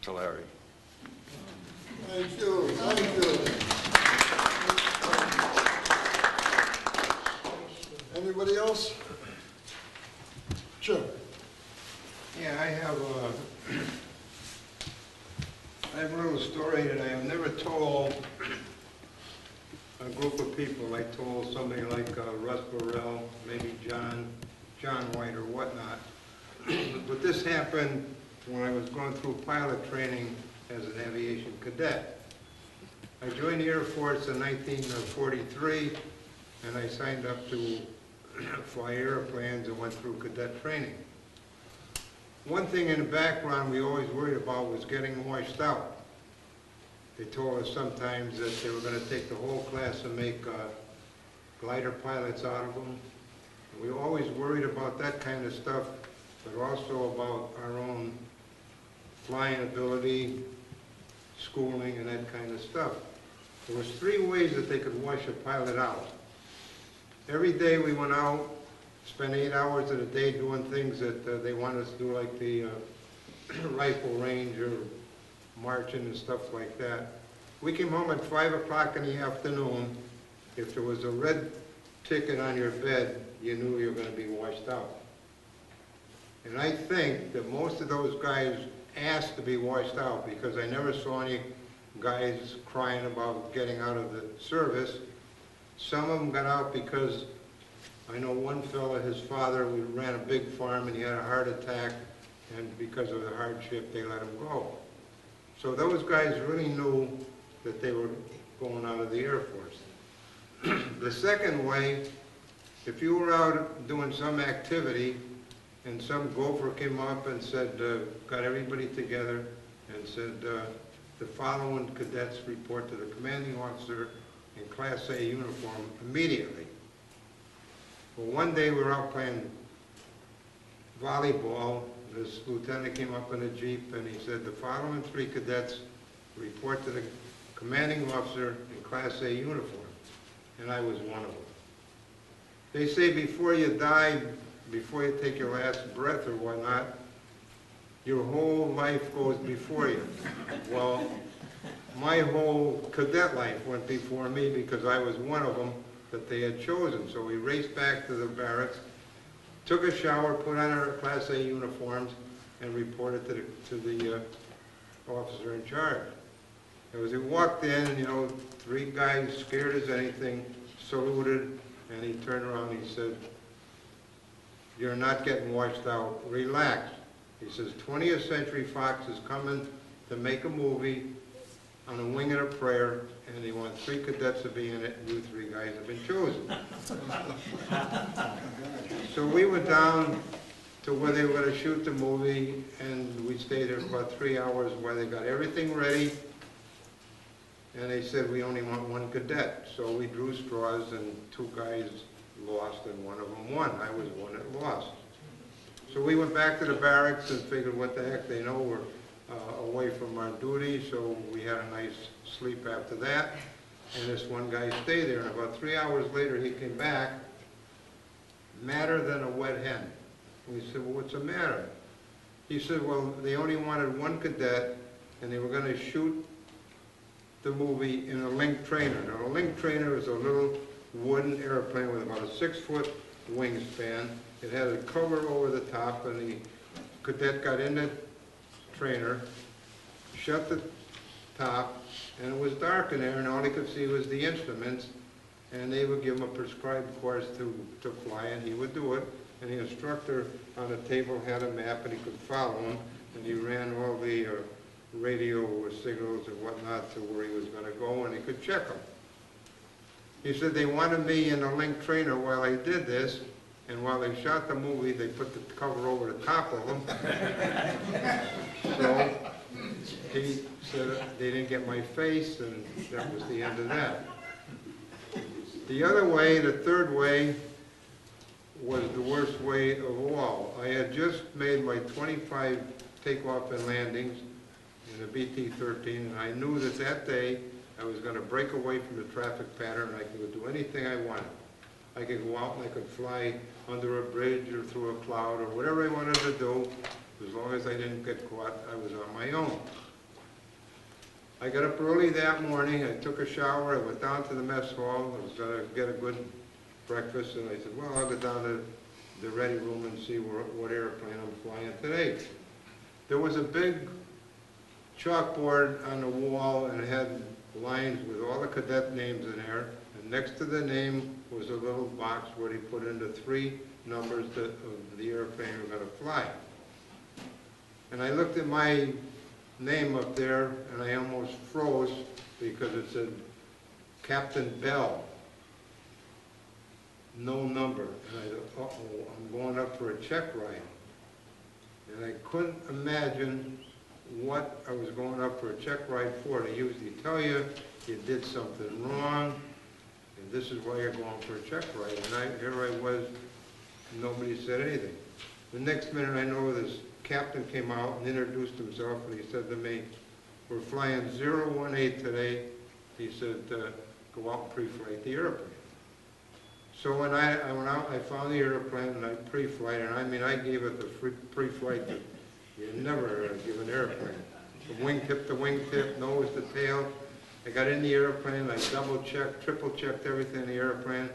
To Larry. Thank you, thank you. Anybody else? Sure. Yeah, I have a little story that I have never told a group of people. I told somebody like Russ Burrell, maybe John White or whatnot. But this happened when I was going through pilot training as an aviation cadet. I joined the Air Force in 1943, and I signed up to fly airplanes and went through cadet training. One thing in the background we always worried about was getting washed out. They told us sometimes that they were going to take the whole class and make glider pilots out of them. And we always worried about that kind of stuff, but also about our own flying ability, schooling, and that kind of stuff. There was 3 ways that they could wash a pilot out. Every day we went out, spent 8 hours of the day doing things that they wanted us to do, like the rifle range or marching and stuff like that. We came home at 5 o'clock in the afternoon. If there was a red ticket on your bed, you knew you were going to be washed out. And I think that most of those guys asked to be washed out, because I never saw any guys crying about getting out of the service. Some of them got out because I know one fella, his father ran a big farm and he had a heart attack, and because of the hardship they let him go. So those guys really knew that they were going out of the Air Force. The second way, if you were out doing some activity and some gopher came up and said, got everybody together and said, the following cadets report to the commanding officer in Class A uniform immediately. Well, one day we were out playing volleyball. This lieutenant came up in a Jeep and he said, the following 3 cadets report to the commanding officer in Class A uniform. And I was one of them. They say before you die, before you take your last breath or whatnot, your whole life goes before you. Well, my whole cadet life went before me because I was one of them that they had chosen. So we raced back to the barracks, took a shower, put on our Class A uniforms, and reported to the officer in charge. As we walked in, you know, 3 guys, scared as anything, saluted, and he turned around and he said, you're not getting washed out, relax. He says, 20th Century Fox is coming to make a movie on a wing and a prayer, and they want 3 cadets to be in it, and you 3 guys have been chosen. So we went down to where they were going to shoot the movie, and we stayed there for about 3 hours while they got everything ready, and they said we only want 1 cadet. So we drew straws, and 2 guys lost, and one of them won. I was one that lost. So we went back to the barracks and figured, what the heck, they know we're away from our duty, so we had a nice sleep after that. And this one guy stayed there, and about 3 hours later he came back, madder than a wet hen. We said, well, what's the matter? He said, well, they only wanted 1 cadet, and they were going to shoot the movie in a link trainer. Now, a link trainer is a little wooden airplane with about a 6-foot wingspan. It had a cover over the top, and the cadet got in the trainer, shut the top, and it was dark in there, and all he could see was the instruments, and they would give him a prescribed course to fly, and he would do it. And the instructor on the table had a map, and he could follow him, and he ran all the radio signals and whatnot to where he was going to go, and he could check them. He said they wanted me in a link trainer while I did this, and while they shot the movie, they put the cover over the top of them. So he said they didn't get my face, and that was the end of that. The other way, the third way, was the worst way of all. I had just made my 25 takeoff and landings in a BT-13, and I knew that that day I was going to break away from the traffic pattern, and I could do anything I wanted. I could go out and I could fly under a bridge or through a cloud or whatever I wanted to do. As long as I didn't get caught, I was on my own. I got up early that morning, I took a shower, I went down to the mess hall, I was gonna get a good breakfast, and I said, well, I'll go down to the ready room and see what airplane I'm flying today. There was a big chalkboard on the wall, and it had lines with all the cadet names in there, and next to the name was a little box where they put in the 3 numbers of the airplane we're gonna fly. And I looked at my name up there, and I almost froze because it said Captain Bell, no number. And I thought, uh-oh, I'm going up for a check ride. And I couldn't imagine what I was going up for a check ride for. They usually tell you did something wrong, and this is why you're going for a check ride. And here I was, nobody said anything. The next minute I know this captain came out and introduced himself, and he said to me, we're flying 018 today. He said, go out and pre-flight the airplane. So when I went out, I found the airplane and I pre-flight, and I mean, I gave it the pre-flight that you never give an airplane. From wingtip to wingtip, nose to tail. I got in the airplane, I double-checked, triple-checked everything in the airplane.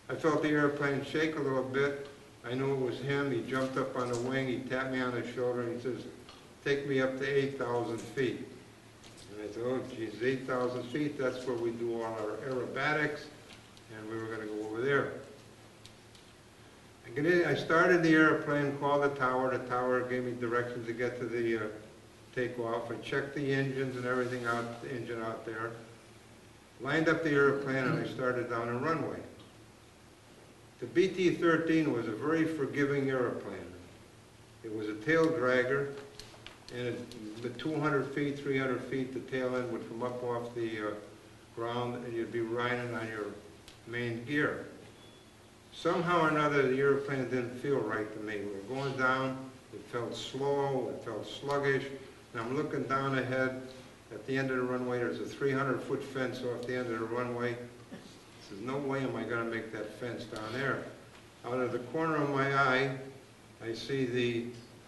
I felt the airplane shake a little bit. I knew it was him. He jumped up on the wing, he tapped me on the shoulder, and he says, take me up to 8,000 feet. And I said, oh geez, 8,000 feet, that's where we do all our aerobatics, and we were going to go over there. I started the airplane, called the tower gave me directions to get to the takeoff. I checked the engines and everything out, the engine out there, lined up the airplane, and I started down the runway. The BT-13 was a very forgiving airplane. It was a tail dragger, and at 200 feet, 300 feet, the tail end would come up off the ground, and you'd be riding on your main gear. Somehow or another, the airplane didn't feel right to me. We were going down, it felt slow, it felt sluggish, and I'm looking down ahead. At the end of the runway, there's a 300-foot fence off the end of the runway. There's no way am I going to make that fence down there. Out of the corner of my eye, I see the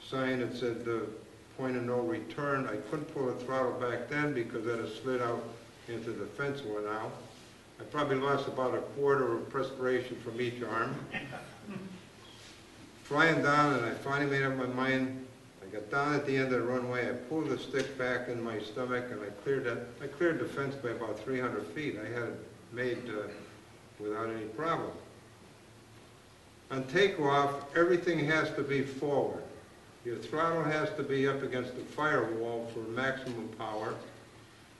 sign that said the point of no return. I couldn't pull the throttle back then because I'd have slid out into the fence one now. I probably lost about a quarter of perspiration from each arm. Flying down, and I finally made up my mind. I got down at the end of the runway, I pulled the stick back in my stomach, and I cleared the fence by about 300 feet. I had it made without any problem. On takeoff, everything has to be forward. Your throttle has to be up against the firewall for maximum power.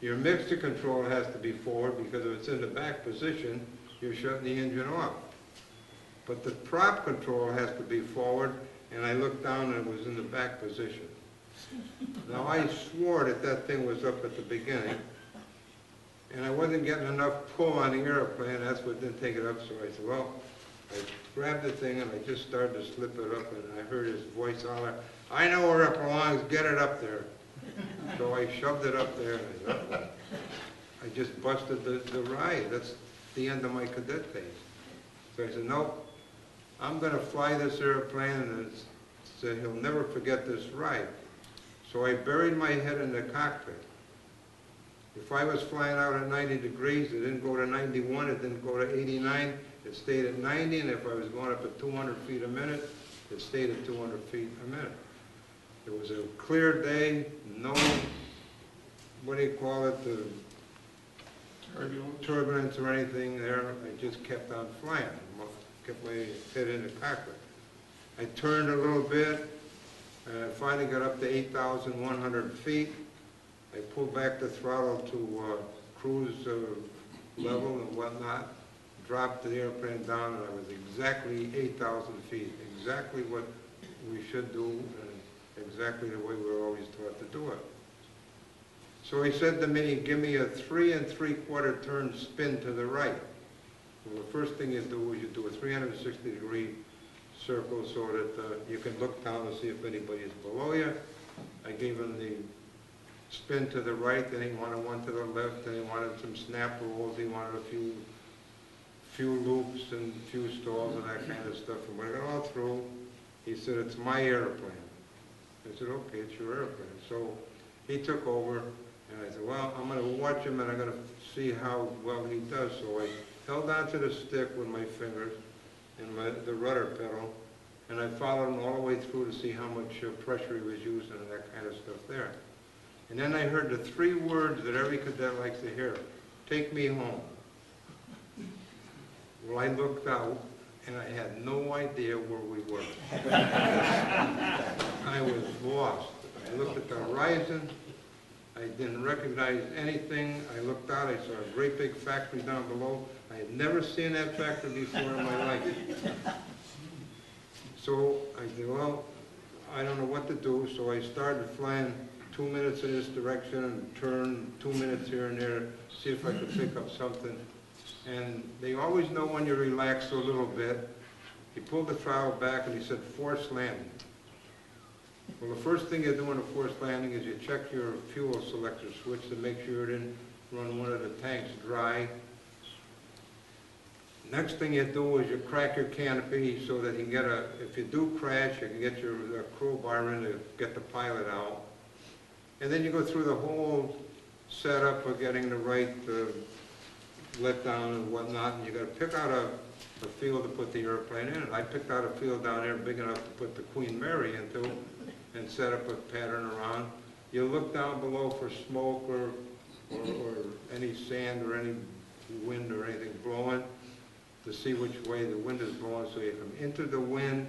Your mixture control has to be forward because if it's in the back position, you're shutting the engine off. But the prop control has to be forward, and I looked down and it was in the back position. Now I swore that thing was up at the beginning, and I wasn't getting enough pull on the airplane. That's what didn't take it up, so I said, well, I grabbed the thing and I just started to slip it up, and I heard his voice holler, I know where it belongs, get it up there. So I shoved it up there, and I said, uh-oh. I just busted the ride. That's the end of my cadet days. So I said, nope, I'm going to fly this airplane, and said he'll never forget this ride. So I buried my head in the cockpit. If I was flying out at 90 degrees, it didn't go to 91, it didn't go to 89, it stayed at 90, and if I was going up at 200 feet a minute, it stayed at 200 feet a minute. It was a clear day, no, what do you call it, the turbulence or anything there. I just kept on flying, kept my head in the cockpit. I turned a little bit, and I finally got up to 8,100 feet. I pulled back the throttle to cruise level and whatnot, dropped the airplane down, and I was exactly 8,000 feet, exactly what we should do, and exactly the way we were always taught to do it. So he said to me, give me a 3 3/4 turn spin to the right. Well, the first thing you do is you do a 360-degree circle so that you can look down and see if anybody is below you. I gave him the spin to the right, then he wanted one to the left, then he wanted some snap rolls, he wanted a few loops and a few stalls and that kind of stuff. And when I got all through, he said, it's my airplane. I said, okay, it's your airplane. So he took over, And I said, well, I'm going to watch him and I'm going to see how well he does. So I held onto the stick with my fingers and the rudder pedal, and I followed him all the way through to see how much pressure he was using and that kind of stuff there. And then I heard the 3 words that every cadet likes to hear: take me home. Well, I looked out, and I had no idea where we were. I was lost. I looked at the horizon. I didn't recognize anything. I looked out. I saw a great big factory down below. I had never seen that factory before in my life. So I said, well, I don't know what to do. So I started flying 2 minutes in this direction and turn 2 minutes here and there, see if I could pick up something. And they always know when you relax a little bit. He pulled the throttle back and he said, forced landing. Well, the first thing you do in a forced landing is you check your fuel selector switch to make sure it didn't run one of the tanks dry. Next thing you do is you crack your canopy so that you can get if you do crash, you can get your crowbar in to get the pilot out. And then you go through the whole setup of getting the right let down and whatnot, and you got to pick out a field to put the airplane in. And I picked out a field down there big enough to put the Queen Mary into and set up a pattern around. You look down below for smoke or any sand or any wind or anything blowing to see which way the wind is blowing, so you come into the wind.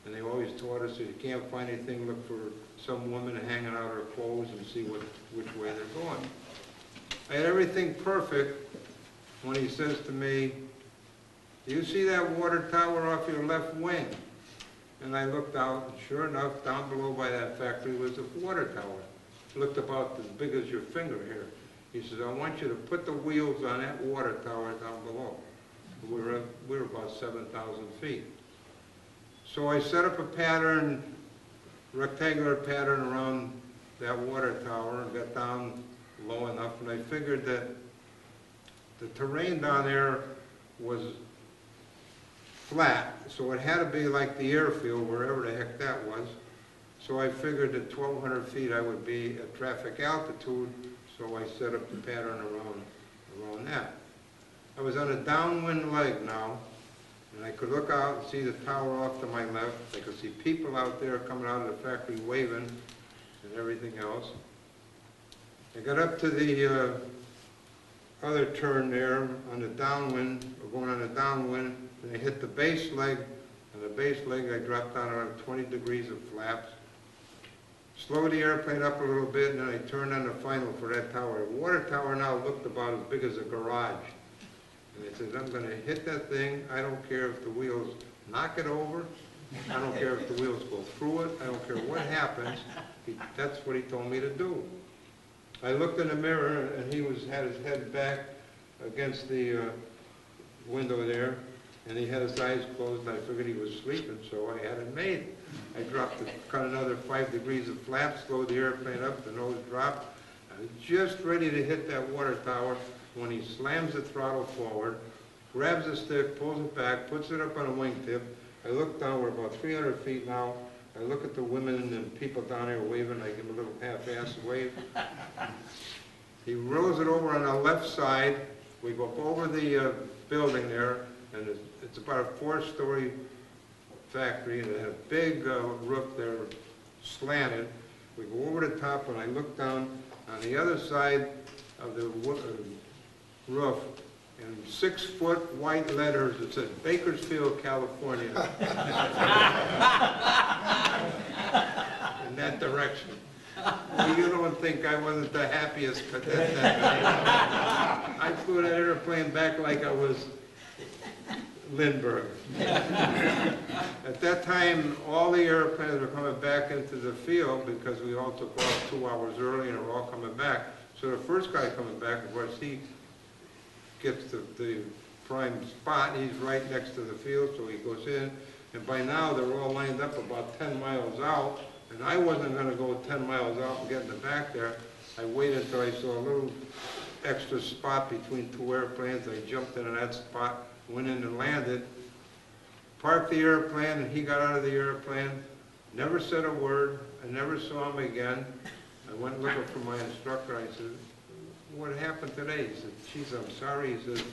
And they always taught us, if you can't find anything, look for some woman hanging out her clothes and see which way they're going. I had everything perfect when he says to me, do you see that water tower off your left wing? And I looked out, and sure enough, down below by that factory was a water tower. It looked about as big as your finger here. He says, I want you to put the wheels on that water tower down below. We were about 7,000 feet. So I set up a pattern, rectangular pattern around that water tower and got down low enough, and I figured that the terrain down there was flat, so it had to be like the airfield, wherever the heck that was. So I figured at 1,200 feet I would be at traffic altitude, so I set up the pattern around that. I was on a downwind leg now, and I could look out and see the tower off to my left. I could see people out there coming out of the factory waving and everything else. I got up to the other turn there on the downwind, going on the downwind, and I hit the base leg. On the base leg, I dropped down around 20 degrees of flaps. Slowed the airplane up a little bit, and then I turned on the final for that tower. The water tower now looked about as big as a garage. And I said, I'm going to hit that thing. I don't care if the wheels knock it over. I don't care if the wheels go through it. I don't care what happens. That's what he told me to do. I looked in the mirror, and he had his head back against the window there, and he had his eyes closed, and I figured he was sleeping, so I had it made. I dropped it, cut another 5 degrees of flap, slowed the airplane up, the nose dropped. I was just ready to hit that water tower when he slams the throttle forward, grabs the stick, pulls it back, puts it up on a wingtip. I look down, we're about 300 feet now. I look at the women and people down there waving. I give him a little half-assed wave. He rolls it over on the left side. We go up over the building there, and it's about a 4-story factory, and it had a big roof there, slanted. We go over the top, and I look down on the other side of the roof, in 6-foot white letters, it said Bakersfield, California. In that direction. Well, you don't think I wasn't the happiest cadet that night. I flew that airplane back like I was Lindbergh. At that time, all the airplanes were coming back into the field because we all took off 2 hours early and were all coming back. So the first guy coming back, of course, he gets the prime spot. He's right next to the field, so he goes in. And by now, they're all lined up about 10 miles out. And I wasn't going to go 10 miles out and get in the back there. I waited until I saw a little extra spot between 2 airplanes. I jumped into that spot, went in and landed, parked the airplane, and he got out of the airplane, never said a word. I never saw him again. I went looking for my instructor. I said, what happened today? He said, geez, I'm sorry. He said,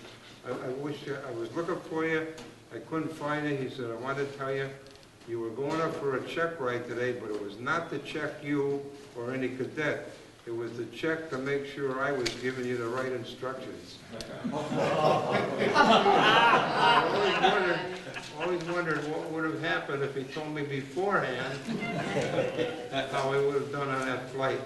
I wish I was looking for you. I couldn't find it. He said, I wanted to tell you, you were going up for a check ride today, but it was not to check you or any cadet. It was to check to make sure I was giving you the right instructions. Always wondered what would have happened if he told me beforehand how I would have done on that flight.